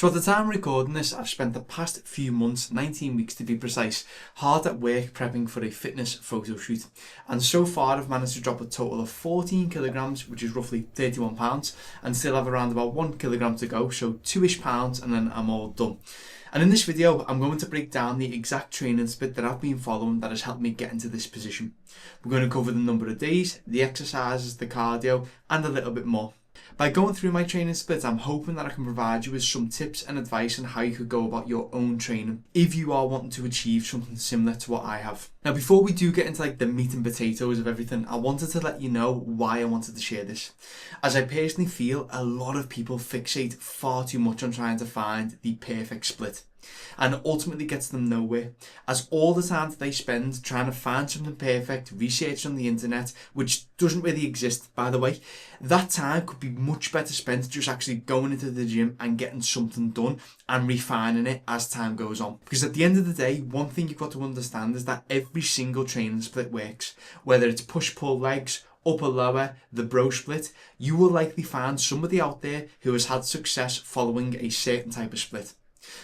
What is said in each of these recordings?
So at the time of recording this, I've spent the past few months, 19 weeks to be precise, hard at work prepping for a fitness photo shoot. And so far I've managed to drop a total of 14 kilograms, which is roughly 31 pounds, and still have around about 1 kilogram to go, so 2-ish pounds, and then I'm all done. And in this video, I'm going to break down the exact training split that I've been following that has helped me get into this position. We're going to cover the number of days, the exercises, the cardio, and a little bit more. By going through my training split, I'm hoping that I can provide you with some tips and advice on how you could go about your own training if you are wanting to achieve something similar to what I have. Now, before we do get into the meat and potatoes of everything, I wanted to let you know why I wanted to share this. As I personally feel a lot of people fixate far too much on trying to find the perfect split. And it ultimately gets them nowhere, as all the time that they spend trying to find something perfect, research on the internet, which doesn't really exist, by the way, that time could be much better spent just actually going into the gym and getting something done and refining it as time goes on. Because at the end of the day, one thing you've got to understand is that every single training split works, whether it's push-pull legs, upper lower, the bro split. You will likely find somebody out there who has had success following a certain type of split.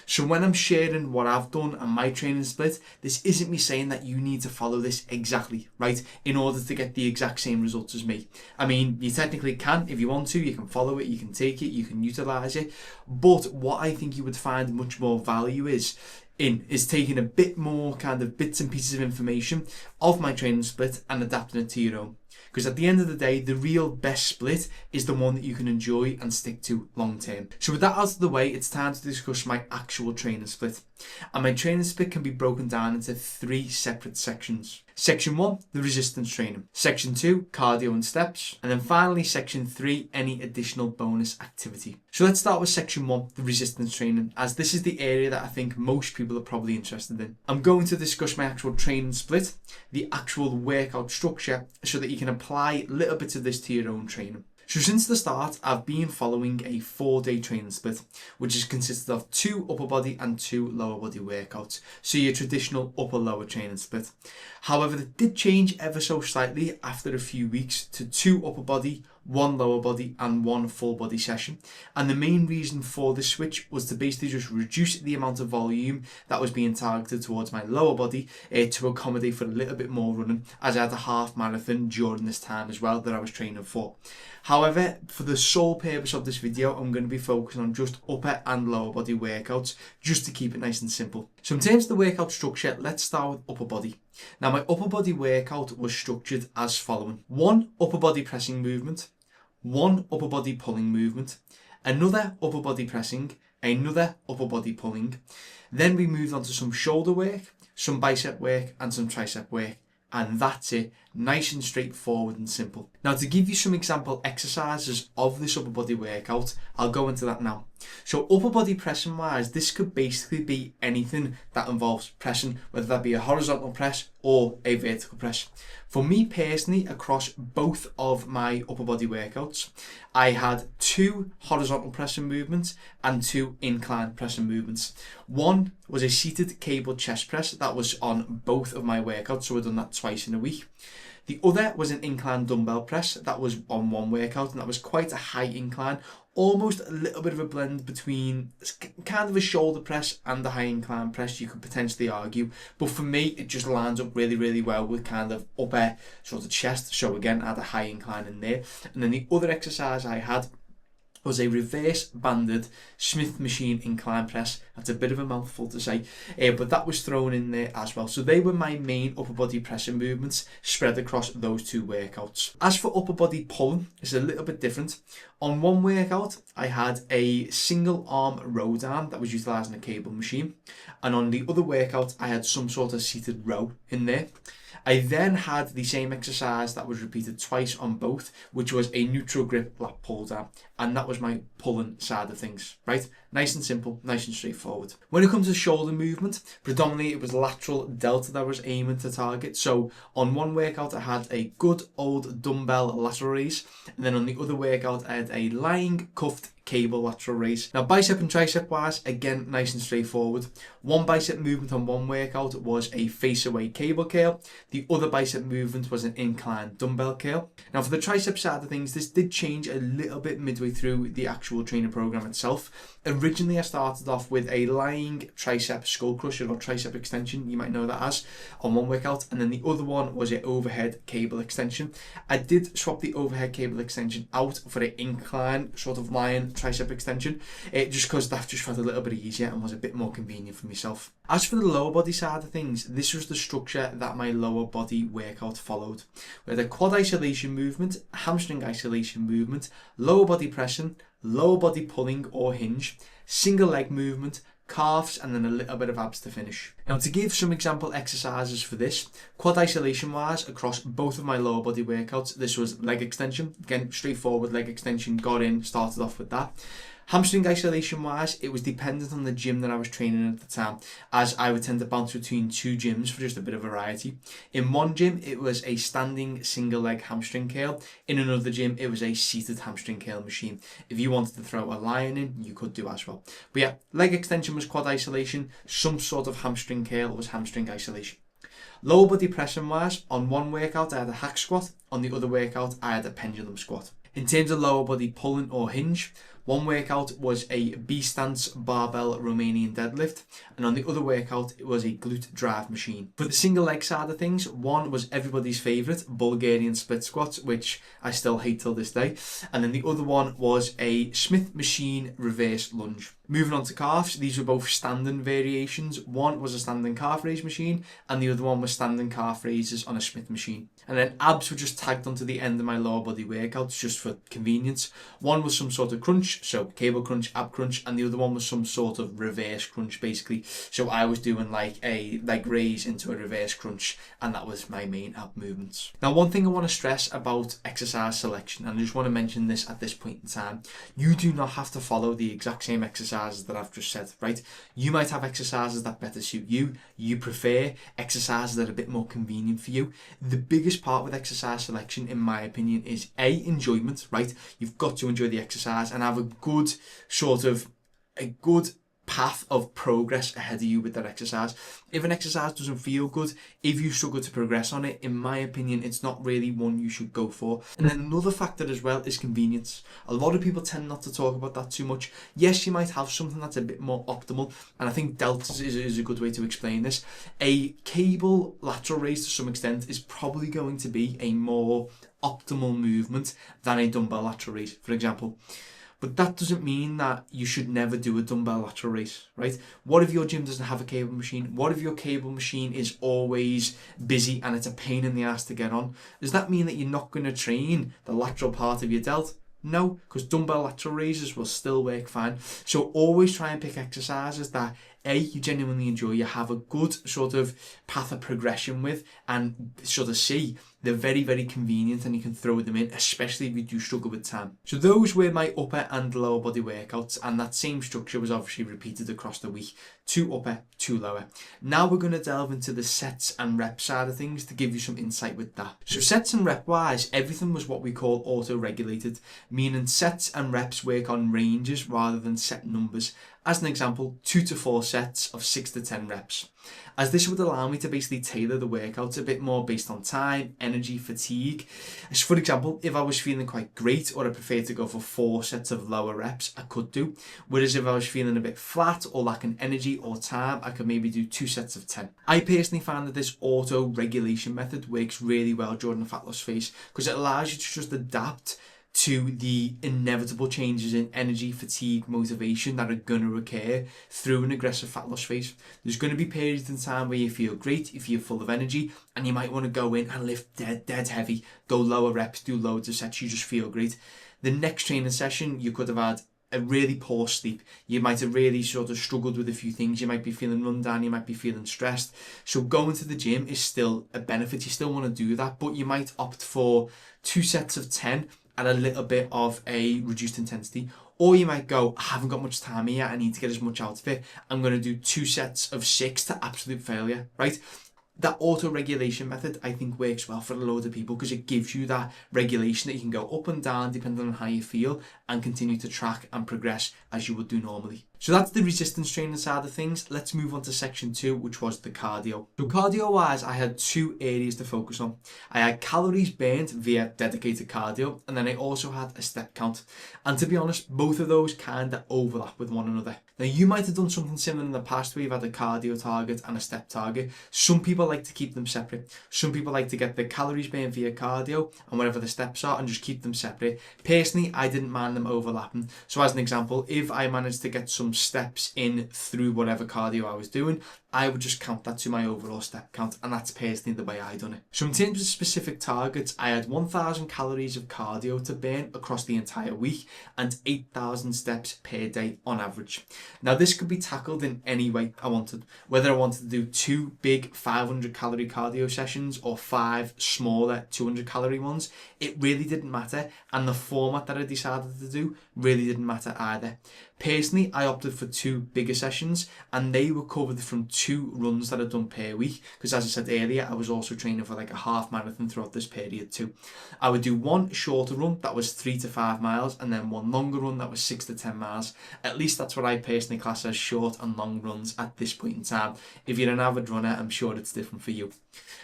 So when I'm sharing what I've done and my training split, this isn't me saying that you need to follow this exactly, right, in order to get the exact same results as me. I mean, you technically can if you want to, you can follow it, you can take it, you can utilize it. But what I think you would find much more value is taking a bit more kind of bits and pieces of information of my training split and adapting it to your own. Because at the end of the day, the real best split is the one that you can enjoy and stick to long term. So with that out of the way, it's time to discuss my actual training split. And my training split can be broken down into 3 separate sections. Section 1, the resistance training. Section 2, cardio and steps. And then finally, Section 3, any additional bonus activity. So let's start with Section 1, the resistance training, as this is the area that I think most people are probably interested in. I'm going to discuss my actual training split, the actual workout structure, so that you can apply little bits of this to your own training. So since the start, I've been following a 4-day training split, which is consisted of 2 upper body and 2 lower body workouts. So your traditional upper lower training split. However, it did change ever so slightly after a few weeks to 2 upper body, 1 lower body and 1 full body session. And the main reason for this switch was to basically just reduce the amount of volume that was being targeted towards my lower body to accommodate for a little bit more running, as I had a half marathon during this time as well that I was training for. However, for the sole purpose of this video, I'm going to be focusing on just upper and lower body workouts, just to keep it nice and simple. So in terms of the workout structure, let's start with upper body. Now, my upper body workout was structured as following: 1 upper body pressing movement, 1 upper body pulling movement, another upper body pressing, another upper body pulling. Then we moved on to some shoulder work, some bicep work and some tricep work. And that's it, nice and straightforward and simple. Now, to give you some example exercises of this upper body workout, I'll go into that now. So upper body pressing wise, this could basically be anything that involves pressing, whether that be a horizontal press or a vertical press. For me personally, across both of my upper body workouts, I had 2 horizontal pressing movements and 2 incline pressing movements. One was a seated cable chest press that was on both of my workouts, so I've done that twice in a week. The other was an incline dumbbell press that was on one workout, and that was quite a high incline, almost a little bit of a blend between kind of a shoulder press and a high incline press, you could potentially argue. But for me, it just lines up really, really well with kind of upper sort of chest. So again, I had a high incline in there. And then the other exercise I had was a reverse banded Smith machine incline press. That's a bit of a mouthful to say, but that was thrown in there as well. So they were my main upper body pressing movements spread across those 2 workouts. As for upper body pulling, it's a little bit different. On one workout, I had a single arm row down that was utilising a cable machine. And on the other workout, I had some sort of seated row in there. I then had the same exercise that was repeated twice on both, which was a neutral grip lat pull down, and that was my pulling side of things, right? Nice and simple, nice and straightforward. When it comes to shoulder movement, predominantly it was lateral delta that I was aiming to target. So on one workout I had a good old dumbbell lateral raise, and then on the other workout I had a lying cuffed cable lateral raise. Now bicep and tricep wise, again, nice and straightforward. One bicep movement on one workout was a face away cable curl. The other bicep movement was an incline dumbbell curl. Now for the tricep side of things, this did change a little bit midway through the actual training program itself. Originally I started off with a lying tricep skull crusher or tricep extension, you might know that as, on one workout, and then the other one was an overhead cable extension. I did swap the overhead cable extension out for an incline sort of lying tricep extension, just because that just felt a little bit easier and was a bit more convenient for myself. As for the lower body side of things, this was the structure that my lower body workout followed. We had a quad isolation movement, hamstring isolation movement, lower body pressing, lower body pulling or hinge, single leg movement, calves, and then a little bit of abs to finish. Now to give some example exercises for this, quad isolation wise across both of my lower body workouts, this was leg extension, again straightforward leg extension, got in, started off with that. Hamstring isolation wise, it was dependent on the gym that I was training at the time, as I would tend to bounce between two gyms for just a bit of variety. In one gym, it was a standing single leg hamstring curl. In another gym, it was a seated hamstring curl machine. If you wanted to throw a lion in, you could do as well. But yeah, leg extension was quad isolation, some sort of hamstring curl was hamstring isolation. Lower body pressing wise, on one workout I had a hack squat, on the other workout I had a pendulum squat. In terms of lower body pulling or hinge, one workout was a B-stance barbell Romanian deadlift, and on the other workout it was a glute drive machine. For the single leg side of things, one was everybody's favourite Bulgarian split squats, which I still hate till this day, and then the other one was a Smith machine reverse lunge. Moving on to calves, these were both standing variations. One was a standing calf raise machine and the other one was standing calf raises on a Smith machine. And then abs were just tagged onto the end of my lower body workouts just for convenience. One was some sort of crunch, so cable crunch, ab crunch, and the other one was some sort of reverse crunch basically. So I was doing like a leg raise into a reverse crunch, and that was my main ab movements. Now one thing I want to stress about exercise selection, and I just want to mention this at this point in time, you do not have to follow the exact same exercises that I've just said, right? You might have exercises that better suit you. You prefer exercises that are a bit more convenient for you. The biggest part with exercise selection, in my opinion, is enjoyment, right? You've got to enjoy the exercise and have a good path of progress ahead of you with that exercise. If an exercise doesn't feel good, if you struggle to progress on it, in my opinion, it's not really one you should go for. And then another factor as well is convenience. A lot of people tend not to talk about that too much. Yes, you might have something that's a bit more optimal, and I think deltas is a good way to explain this. A cable lateral raise to some extent is probably going to be a more optimal movement than a dumbbell lateral raise, for example. But that doesn't mean that you should never do a dumbbell lateral raise, right? What if your gym doesn't have a cable machine? What if your cable machine is always busy and it's a pain in the ass to get on? Does that mean that you're not going to train the lateral part of your delt? No, because dumbbell lateral raises will still work fine. So always try and pick exercises that you genuinely enjoy, you have a good sort of path of progression with, and sort of see they're very, very convenient and you can throw them in, especially if you do struggle with time. So those were my upper and lower body workouts, and that same structure was obviously repeated across the week. 2 upper, 2 lower. Now we're going to delve into the sets and rep side of things to give you some insight with that. So sets and rep wise, everything was what we call auto-regulated, meaning sets and reps work on ranges rather than set numbers. As an example, 2 to 4 sets of 6 to 10 reps. As this would allow me to basically tailor the workouts a bit more based on time, energy, fatigue. As for example, if I was feeling quite great or I preferred to go for 4 sets of lower reps, I could do. Whereas if I was feeling a bit flat or lacking energy or time, I could maybe do 2 sets of 10. I personally find that this auto-regulation method works really well during the fat loss phase because it allows you to just adapt to the inevitable changes in energy, fatigue, motivation that are going to occur through an aggressive fat loss phase. There's going to be periods in time where you feel great, you feel full of energy, and you might want to go in and lift dead heavy, go lower reps, do loads of sets, you just feel great. The next training session, you could have had a really poor sleep. You might have really sort of struggled with a few things. You might be feeling run down, you might be feeling stressed. So going to the gym is still a benefit. You still want to do that, but you might opt for 2 sets of 10 at a little bit of a reduced intensity. Or you might go, I haven't got much time here, I need to get as much out of it. I'm going to do 2 sets of 6 to absolute failure, right? That auto-regulation method, I think, works well for a load of people because it gives you that regulation that you can go up and down depending on how you feel and continue to track and progress as you would do normally. So that's the resistance training side of things. Let's move on to section 2, which was the cardio. So cardio wise, I had 2 areas to focus on. I had calories burned via dedicated cardio, and then I also had a step count. And to be honest, both of those kind of overlap with one another. Now, you might have done something similar in the past where you've had a cardio target and a step target. Some people like to keep them separate. Some people like to get the calories burned via cardio and whatever the steps are and just keep them separate. Personally, I didn't mind them overlapping. So as an example, if I managed to get some steps in through whatever cardio I was doing, I would just count that to my overall step count, and that's personally the way I done it. So in terms of specific targets, I had 1,000 calories of cardio to burn across the entire week and 8,000 steps per day on average. Now this could be tackled in any way I wanted, whether I wanted to do 2 big 500 calorie cardio sessions or 5 smaller 200 calorie ones. It really didn't matter, and the format that I decided to do really didn't matter either. Personally, I opted for 2 bigger sessions, and they were covered from 2 runs that I'd done per week, because as I said earlier, I was also training for like a half marathon throughout this period too. I would do 1 shorter run that was 3 to 5 miles, and then 1 longer run that was 6 to 10 miles. At least that's what I personally class as short and long runs at this point in time. If you're an avid runner, I'm sure it's different for you.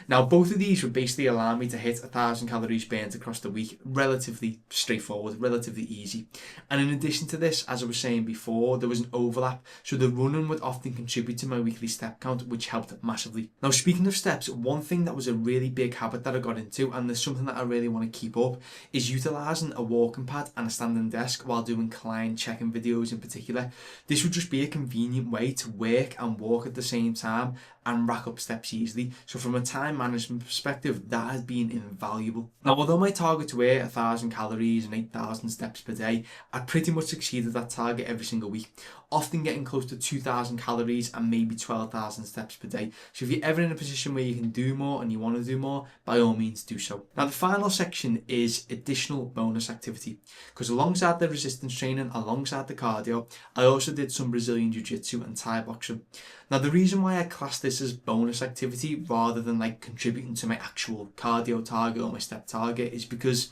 Now, both of these would basically allow me to hit 1,000 calories burnt across the week, relatively straightforward, relatively easy. And in addition to this, as I was saying before, there was an overlap, so the running would often contribute to my weekly step count, which helped massively. Now, speaking of steps, one thing that was a really big habit that I got into, and there's something that I really want to keep up, is utilising a walking pad and a standing desk while doing client check-in videos in particular. This would just be a convenient way to work and walk at the same time and rack up steps easily. So from a time management perspective, that has been invaluable. Now, although my targets were 1,000 calories and 8,000 steps per day, I pretty much exceeded that target every single week, often getting close to 2,000 calories and maybe 12,000 steps per day. So if you're ever in a position where you can do more and you want to do more, by all means do so. Now, the final section is additional bonus activity, because alongside the resistance training, alongside the cardio, I also did some Brazilian Jiu-Jitsu and Thai boxing. Now, the reason why I class this as bonus activity rather than like contributing to my actual cardio target or my step target is because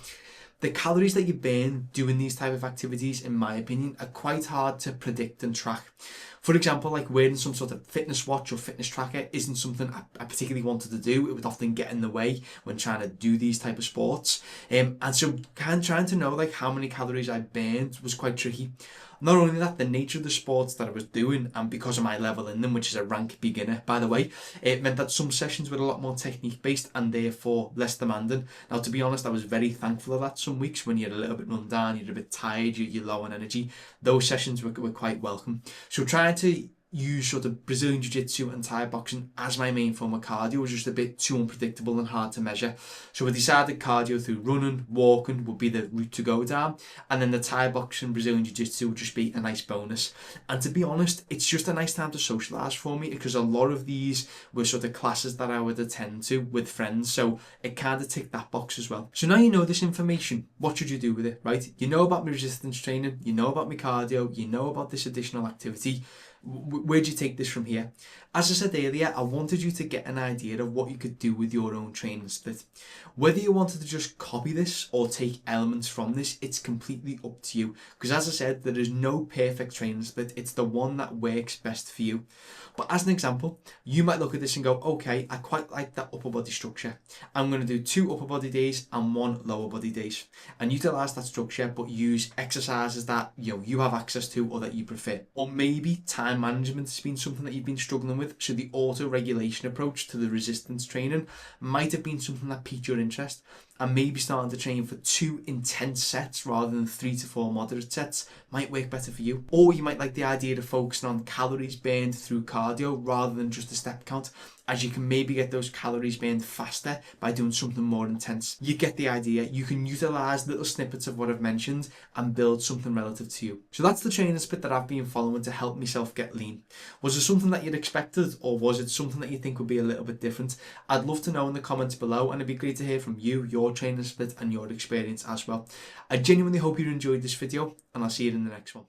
the calories that you burn doing these type of activities, in my opinion, are quite hard to predict and track. For example, like wearing some sort of fitness watch or fitness tracker isn't something I particularly wanted to do. It would often get in the way when trying to do these type of sports. And so trying to know like how many calories I burned was quite tricky. Not only that, the nature of the sports that I was doing, and because of my level in them, which is a rank beginner, by the way, it meant that some sessions were a lot more technique based and therefore less demanding. Now, to be honest, I was very thankful of that. Some weeks when you're a little bit run down, you're a bit tired, you're low on energy, those sessions were quite welcome. So trying to use sort of Brazilian Jiu-Jitsu and Thai boxing as my main form of cardio was just a bit too unpredictable and hard to measure. So I decided cardio through running, walking would be the route to go down, and then the Thai boxing, Brazilian Jiu-Jitsu would just be a nice bonus. And to be honest, it's just a nice time to socialise for me, because a lot of these were sort of classes that I would attend to with friends, so it kind of ticked that box as well. So now you know this information, what should you do with it, right? You know about my resistance training, you know about my cardio, you know about this additional activity. Where do you take this from here? As I said earlier, I wanted you to get an idea of what you could do with your own training split. Whether you wanted to just copy this or take elements from this, it's completely up to you. Because as I said, there is no perfect training split. It's the one that works best for you. But as an example, you might look at this and go, okay, I quite like that upper body structure. I'm going to do 2 upper body days and 1 lower body days. And utilize that structure, but use exercises that you have access to or that you prefer. Or maybe time management has been something that you've been struggling with. So the auto-regulation approach to the resistance training might have been something that piqued your interest, and maybe starting to train for 2 intense sets rather than 3 to 4 moderate sets might work better for you. Or you might like the idea of focusing on calories burned through cardio rather than just a step count, as you can maybe get those calories burned faster by doing something more intense. You get the idea. You can utilize little snippets of what I've mentioned and build something relative to you. So that's the training split that I've been following to help myself get lean. Was it something that you'd expected, or was it something that you think would be a little bit different? I'd love to know in the comments below, and it'd be great to hear from you, your training split and your experience as well. I genuinely hope you enjoyed this video, and I'll see you in the next one.